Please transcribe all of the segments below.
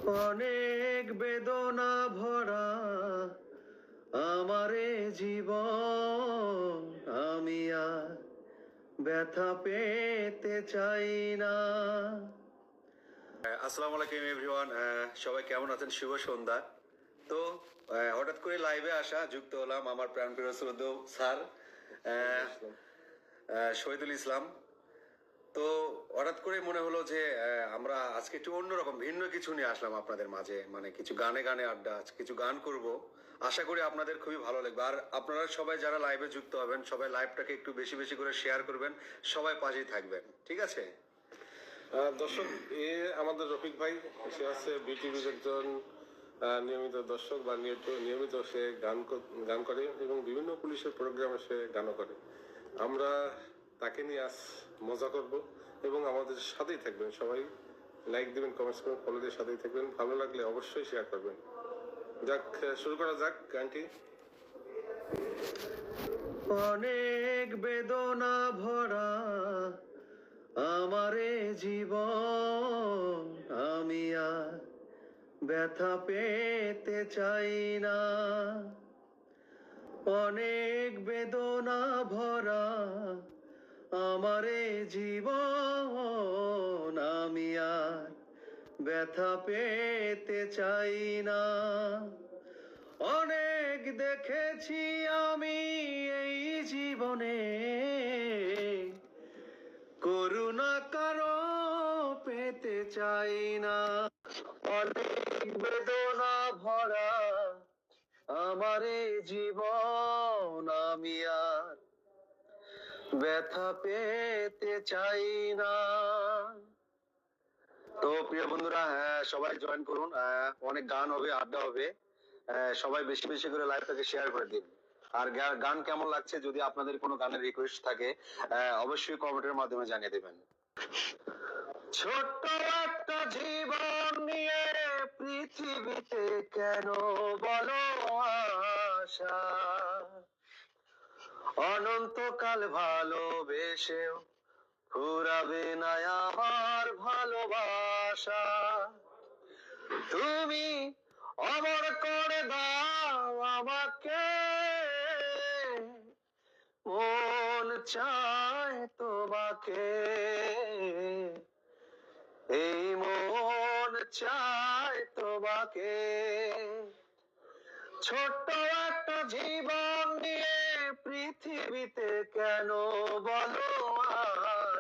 অনেক বেদনা ভরা আমারে জীবন, আমি আর ব্যথা পেতে চাই না। আসসালামু আলাইকুম এভরিওয়ান, সবাই কেমন আছেন? শুভ সন্ধ্যা। তো হঠাৎ করে লাইভে আসা যুক্ত হলাম আমার প্রাণপ্রিয় শ্রদ্ধেয় স্যার শহীদুল ইসলাম। তো হঠাৎ করে মনে হলো যে আমরা আজকে একটু অন্যরকম ভিন্ন কিছু নিয়ে আসলাম আপনাদের মাঝে, মানে কিছু গানে গানে আড্ডা, কিছু গান করব। আশা করি আপনাদের খুবই ভালো লাগবে। আর আপনারা সবাই যারা লাইভে যুক্ত হবেন সবাই লাইভটাকে একটু বেশি বেশি করে শেয়ার করবেন, সবাই পাশেই থাকবেন, ঠিক আছে? দর্শক, আমাদের রফিক ভাই, সে আছে বিটিভির একজন নিয়মিত দর্শক বা নিয়মিত সে গান করে এবং বিভিন্ন পুলিশের প্রোগ্রামে সে গানও করে। আমরা তাকে নিয়ে আজ মজা করব এবং আমাদের সাথেই থাকবেন সবাই। লাইক দিবেন, কমেন্টস করবেন, ফলো দিয়ে সাথেই থাকবেন। ভালো লাগলে অবশ্যই শেয়ার করবেন। যাক, শুরু করা যাক গানটি। অনেক বেদনা ভরা আমারে জীবন, আমি আর ব্যথা পেতে চাই না। অনেক বেদনা ভরা আমারে জীবন, আমি আর ব্যথা পেতে চাই না। অনেক দেখেছি আমি এই জীবনে, করুণা কারো পেতে চাই না। অনেক বেদনা ভরা আমারে জীবন, আমি আর ব্যথা পেতে চাই না। তো প্রিয় বন্ধুরা, সবাই জয়েন করুন। অনেক গান হবে, আড্ডা হবে। সবাই বেশি বেশি করে লাইভটাকে শেয়ার করে দিন। আর গান কেমন লাগছে, যদি আপনাদের কোনো গানের রিকোয়েস্ট থাকে অবশ্যই কমেন্টের মাধ্যমে জানিয়ে দেবেন। ছোট্ট একটা জীবন নিয়ে পৃথিবীতে কেন বলো আশা, অনন্তকাল ভালোবেসেও ফুরাবে না আমার ভালোবাসা। তুমি অমর করে দাও আমাকে, মন চায় তোমাকে, এই মন চায় তোমাকে। ছোট্ট একটা জীবন নিয়ে পৃথিবীতে কেন বলো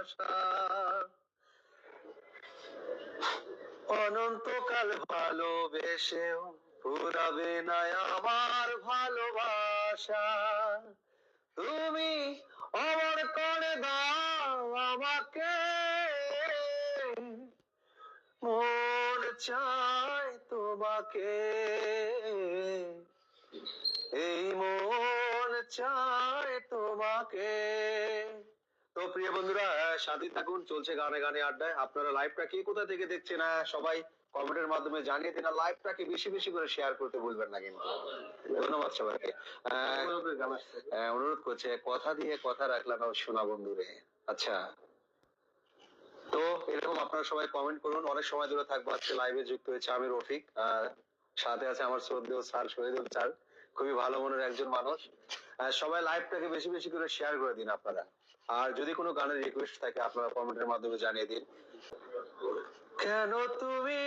আশা, অনন্তকাল ভালোবেসেও ফুরাবে না আমার ভালোবাসা। তুমি অমর করে দাও আমাকে, মন চায় তোমাকে, এই মন চায় তোমাকে। তো প্রিয় বন্ধুরা, সাথে থাকুন, চলছে গানে গানে আড্ডায়। আপনারা লাইভটা কে কোথা থেকে দেখছেন সবাই কমেন্টের মাধ্যমে জানিয়ে দিন। লাইভটাকে বেশি বেশি করে শেয়ার করতে ভুলবেন না কিন্তু। ধন্যবাদ সবাইকে। অনুরোধ করছে, কথা দিয়ে কথা রাখলাম সোনা বন্ধুরে। আচ্ছা, তো এরকম আপনারা সবাই কমেন্ট করুন। অনেক সময় ধরে থাকবো, আজকে লাইভে যুক্ত হয়েছে আমি রফিক, সাথে আছে আমার শ্রদ্ধেয় স্যার শহীদুল স্যার, খুবই ভালো মনের একজন মানুষ। সবাই লাইভটাকে বেশি বেশি করে শেয়ার করে দিন আপনারা। আর যদি কোনো গানের রিকোয়েস্ট থাকে আপনারা কমেন্টের মাধ্যমে জানিয়ে দিন। কেন তুমি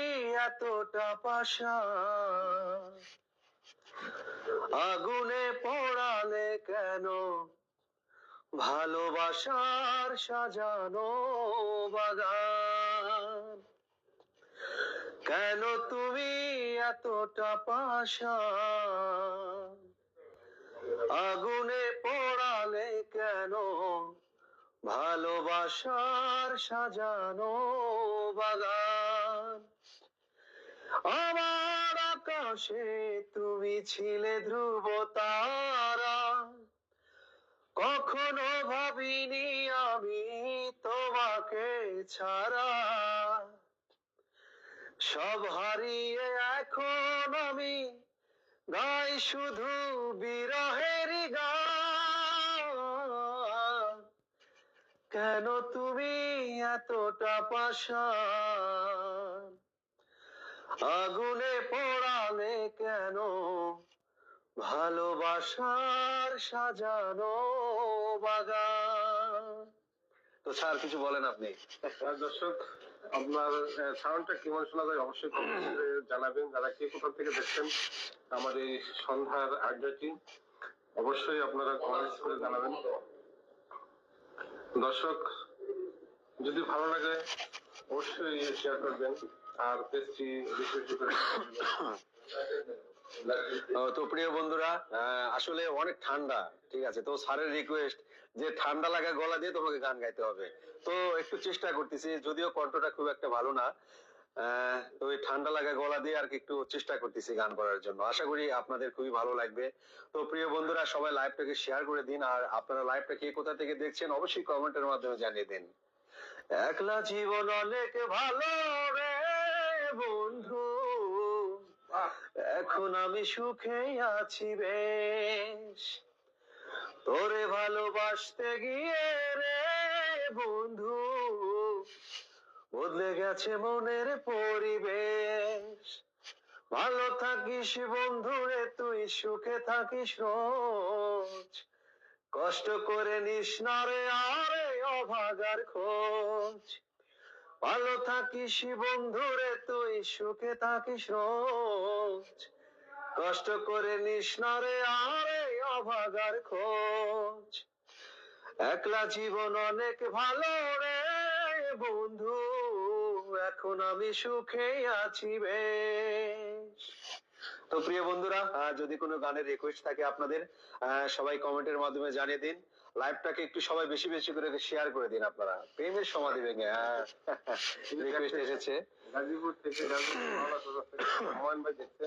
এতটা পাষাণ, আগুনে পোড়ালে কেন ভালোবাসার সাজানো বাগান। কেন তুমি এতটা পাষাণ, আগুনে পোড়ালে কেন ভালোবাসার সাজানো বাগান। আমার আকাশে তুমি ছিলে ধ্রুব তারা, কখনো ভাবিনি আমি তোমাকে ছাড়া। সব হারিয়ে এখন আমি গাই শুধু বিরহের গান। কেন তুমি এতটা পাষাণ, আগুনে পোড়ালে কেন ভালোবাসার সাজানো বাগান। তো স্যার কিছু বলেন আপনি। দর্শক, আপনার সাউন্ডটা কেমন শোনা যায় অবশ্যই comment করে জানাবেন। যারা কে কোথা থেকে দেখছেন আমার এই সন্ধ্যার আড্ডাটি, অবশ্যই আপনারা কমেন্ট করে জানাবেন। দর্শক, যদি ভালো লাগে অবশ্যই শেয়ার করবেন আর পেজটি বেশি বেশি করে তো প্রিয় বন্ধুরা, আসলে অনেক ঠান্ডা, ঠিক আছে, তো স্যারের রিকোয়েস্ট যে ঠান্ডা লাগা গলা দিয়ে তোমাকে গান গাইতে হবে। তো একটু চেষ্টা করতেছি, যদিও কণ্ঠটা খুব একটা ভালো না, তো ওই ঠান্ডা লাগা গলা দিয়ে আর কি একটু চেষ্টা করতেছি গান করার জন্য। আশা করি আপনাদের খুবই ভালো লাগবে। তো প্রিয় বন্ধুরা, সবাই লাইভটাকে শেয়ার করে দিন, আর আপনারা লাইভটা কে কোথা থেকে দেখছেন অবশ্যই কমেন্টের মাধ্যমে জানিয়ে দিন। একলা জীবন অনেক ভালো রে বন্ধু, এখন আমি সুখে আছি বেশ, তোরে ভালোবাসতে গিয়ে রে বন্ধু বদলে গেছে মনের পরিবেশ। ভালো থাকিস বন্ধু রে তুই, সুখে থাকিস রোজ, কষ্ট করে নিস না রে আরে অভাগার খোঁজ। ভালো থাকিস বন্ধু রে তুই, সুখে থাকিস রোজ, কষ্ট করে নিস না রে আরে অভাগার খোঁজ। একলা জীবন অনেক ভালো রে বন্ধু, এখন আমি সুখে আছি বেশ। তো প্রিয় বন্ধুরা, যদি কোনো গানের রিকোয়েস্ট থাকে আপনাদের, সবাই কমেন্টের মাধ্যমে জানিয়ে দিন। লাইভটাকে একটু সবাই বেশি বেশি করে শেয়ার করে দিন। আপনারা প্রেমের সমাধি ভেঙে রিকোয়েস্ট এসেছে গাজীপুর থেকে, হুমায়ুন ভাই দেখছে,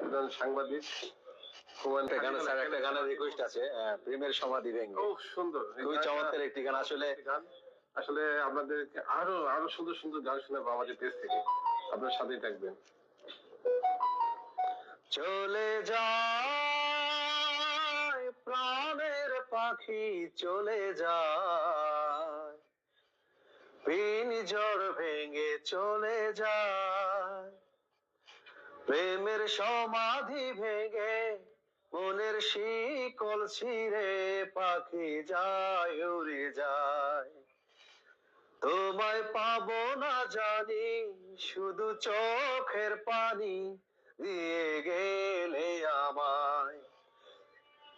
একজন সাংবাদিক। একটা গান, স্যার একটা গানের রিকোয়েস্ট আছে, প্রেমের সমাধি ভেঙে। খুব সুন্দর, খুবই চমৎকার একটি গান। আসলে আসলে আপনাদেরকে আরো আরো সুন্দর সুন্দর গান শোনাবো আমাদের পেজ থেকে, আপনার সাথেই থাকবেন। চলে যায় প্রাণের পাখি, চলে যায় পিঞ্জর ভেঙে, চলে যায় প্রেমের সমাধি ভেঙে, মনের শিকল ছিঁড়ে পাখি যায় উড়ে যায়। তোমায় পাবো না জানি, শুধু চোখের পানি দিয়ে গেলে আমায়।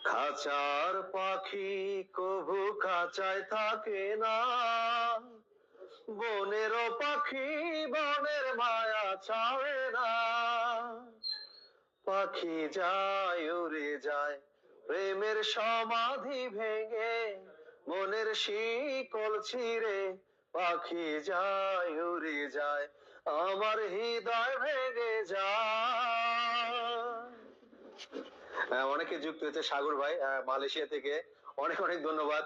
খাঁচার পাখি কভু খাঁচায় থাকে না, বনেরও পাখি বনের মায়া ছাড়ে না। পাখি যায় উড়ে যায় প্রেমের সমাধি ভেঙে, মনের শিকল ছিঁড়ে পাখি যায় উড়ে যায়, আমার হৃদয় ভেঙে যায়। অনেকে যুক্ত হয়েছে, সাগর ভাই মালয়েশিয়া থেকে, অনেক অনেক ধন্যবাদ।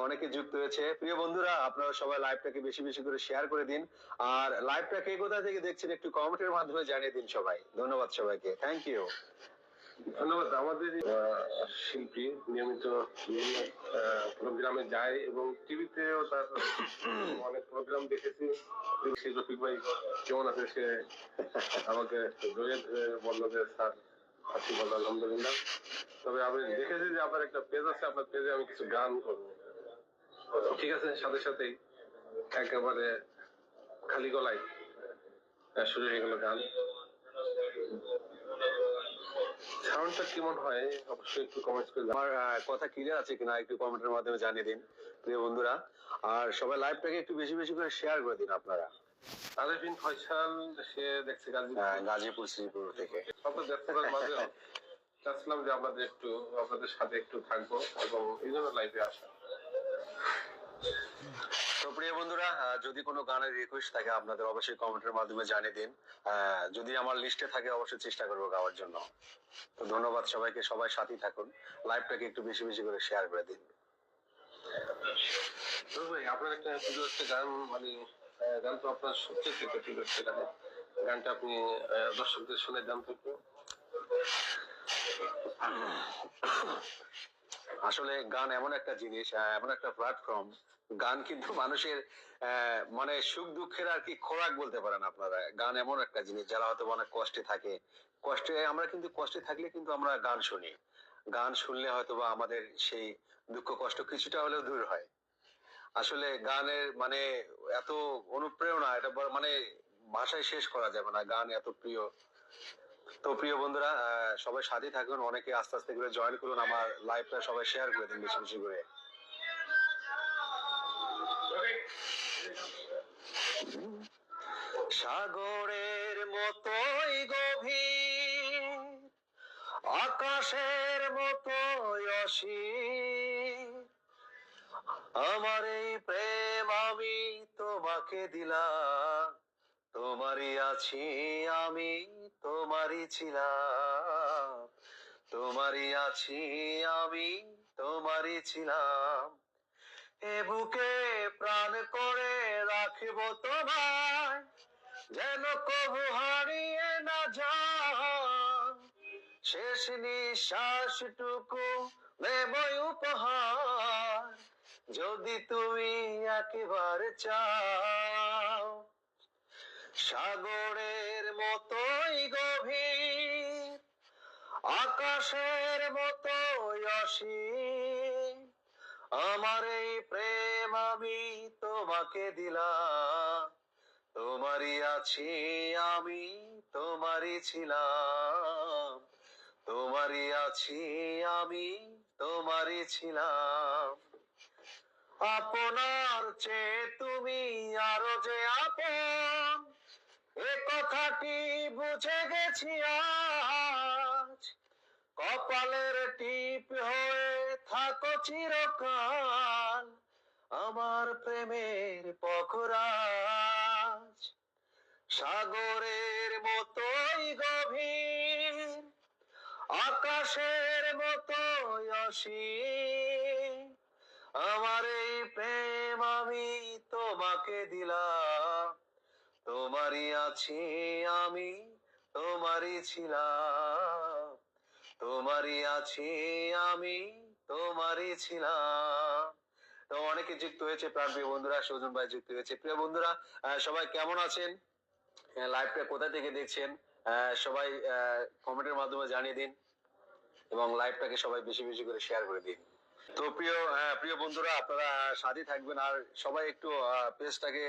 অনেকে যুক্ত হয়েছে। প্রিয় বন্ধুরা, আপনারা সবাই লাইভটাকে বেশি বেশি করে শেয়ার করে দিন, আর লাইভটা কে কোথা থেকে দেখছেন একটু কমেন্টের মাধ্যমে জানিয়ে দিন সবাই। ধন্যবাদ সবাইকে, থ্যাংক ইউ। ধন্যবাদ। আমাদের শিল্পী নিয়মিত প্রোগ্রামে যায় এবং টিভিতেও তার অনেক প্রোগ্রাম দেখেছি। সেই রফিক ভাই কেমন আছে, সে আমাকে জড়িয়ে বললো যে স্যার আছি, বললো আলহামদুলিল্লাহ। তবে আমি দেখেছি যে আপনার একটা পেজ আছে, আপনার পেজে আমি কিছু গান করবো। ঠিক আছে, সাথে সাথেই একেবারে খালি গলায় শুরু হয়ে গেল গান। সাউন্ডটা কেমন হয় অবশ্যই একটু কমেন্ট করে আমার কথা ক্লিয়ার আছে কিনা একটু কমেন্টের মাধ্যমে জানিয়ে দিন প্রিয় বন্ধুরা, আর সবাই লাইভটাকে একটু বেশি বেশি করে শেয়ার করে দিন আপনারা। আরেফিন ফয়সাল, সে দেখছে গাজীপুর শ্রীপুর থেকে। শত ব্যস্ততার মাঝেও চাচ্ছিলাম যে আপনাদের সাথে একটু থাকবো এবং এই জন্য লাইভে আসা। তো প্রিয় বন্ধুরা, যদি কোনো গানের রিকোয়েস্ট থাকে আপনাদের অবশ্যই কমেন্টের মাধ্যমে জানিয়ে দিন। যদি আমার লিস্টে থাকে অবশ্যই চেষ্টা করবো গাওয়ার জন্য। তো ধন্যবাদ সবাইকে, সবাই সাথেই থাকুন, লাইভটাকে একটু বেশি বেশি করে শেয়ার করে দিন। ভাই, আপনার একটা প্রিয় একটা গান, মানে গান তো আপনার সবচেয়ে একটা প্রিয় একটা গান, গানটা আপনি দর্শকদের শুনে দেন তো একটু। আসলে গান এমন একটা জিনিস, এমন একটা প্ল্যাটফর্ম গান কিন্তু মানুষের মানে সুখ দুঃখের আর কি খোরাক বলতে পারেন আপনারা। গান এমন একটা জিনিস, যারা হয়তো অনেক কষ্টে থাকে, কষ্টে আমরা কিন্তু কষ্টে থাকলে কিন্তু আমরা গান শুনি। গান শুনলে হয়তো বা আমাদের সেই দুঃখ কষ্ট কিছুটা হলেও দূর হয়। আসলে গানের মানে এত অনুপ্রেরণা, এটা মানে ভাষায় শেষ করা যাবে না, গান এত প্রিয়। তো প্রিয় বন্ধুরা, সবাই সাথে থাকুন, অনেকে আস্তে আস্তে করে জয়েন করুন আমার লাইভটা, সবাই শেয়ার করে দিন বেশি বেশি করে। সাগরের মতোই গভীর, আকাশের মতোই অসীম, আমার এই প্রেম আমি তোমাকে দিলাম, তোমারই আছি আমি, তোমারই ছিলাম, তোমারই আছি আমি, তোমারই ছিলাম। এ বুকে প্রাণ করে রাখবো তোমায়, যেন কবু হারিয়ে না যাও। শেষ নিঃশ্বাসটুকু দেবই উপহার, যদি তুমি একেবারে চাও। সাগরের মতোই গভীর, আকাশের মতোই অসীম, আমার এই প্রেম আমি তোমাকে দিলাম, তোমারই আছি আমি, তোমারই ছিলাম, তোমারই আছি আমি, তোমারই ছিলাম। আপনার চেয়ে তুমি আরো যে আপন, এ কথাটি বুঝে গেছি আজ। কপালের টিপ হয়ে থাকো চিরকাল, আমার প্রেমের পখরাজ। সাগরের মতোই গভীর, আকাশের মতোই অসীম, আমার এই প্রেম আমি তোমাকে দিলাম, তোমারই আছি আমি, তোমারই ছিলাম, তোমারই আছি আমি, তোমারই ছিলাম। তো অনেকে যুক্ত হয়েছে, প্রাণ প্রিয় বন্ধুরা, সৌজন ভাই যুক্ত হয়েছে। প্রিয় বন্ধুরা, সবাই কেমন আছেন? লাইভটা কোথা থেকে দেখছেন সবাই কমেন্টের মাধ্যমে জানিয়ে দিন, এবং লাইভটাকে সবাই বেশি বেশি করে শেয়ার করে দিন। তো প্রিয় বন্ধুরা, আপনারা সাথে থাকবেন, আর সবাই একটু পেজটাকে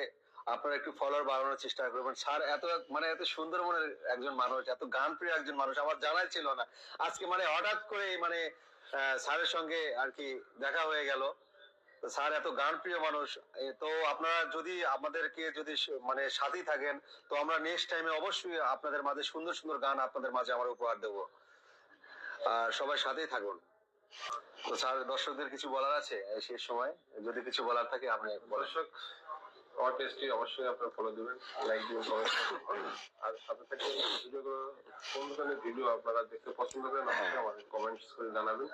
আপনারা একটু ফলোয়ার বাড়ানোর চেষ্টা করবেন। স্যার এত মানে এত সুন্দর মনের একজন মানুষ, এত গান প্রিয় একজন মানুষ আমার জানাই ছিল না। আজকে মানে হঠাৎ করে মানে স্যারের সঙ্গে আর কি দেখা হয়ে গেল। তো স্যার এত গান প্রিয় মানুষ। তো আপনারা যদি আমাদেরকে যদি মানে সাথী থাকেন, তো আমরা নেক্সট টাইমে অবশ্যই আপনাদের মাঝে সুন্দর সুন্দর গান আপনাদের মাঝে আমরা উপহার দেবো। আর সবাই সাথেই থাকুন। তো স্যার, দর্শকদের কিছু বলার আছে এই শেষ সময়? যদি কিছু বলার থাকে আপনি বলেন। দর্শক, আমার পেজটি অবশ্যই আপনারা ফলো দিবেন, লাইক দিবেন, কমেন্ট করবেন। আর সাথে থাকতে ভিডিওগুলো, কোন ধরনের ভিডিও আপনারা দেখতে পছন্দ করেন অবশ্যই আমাদের কমেন্টস করে জানাবেন।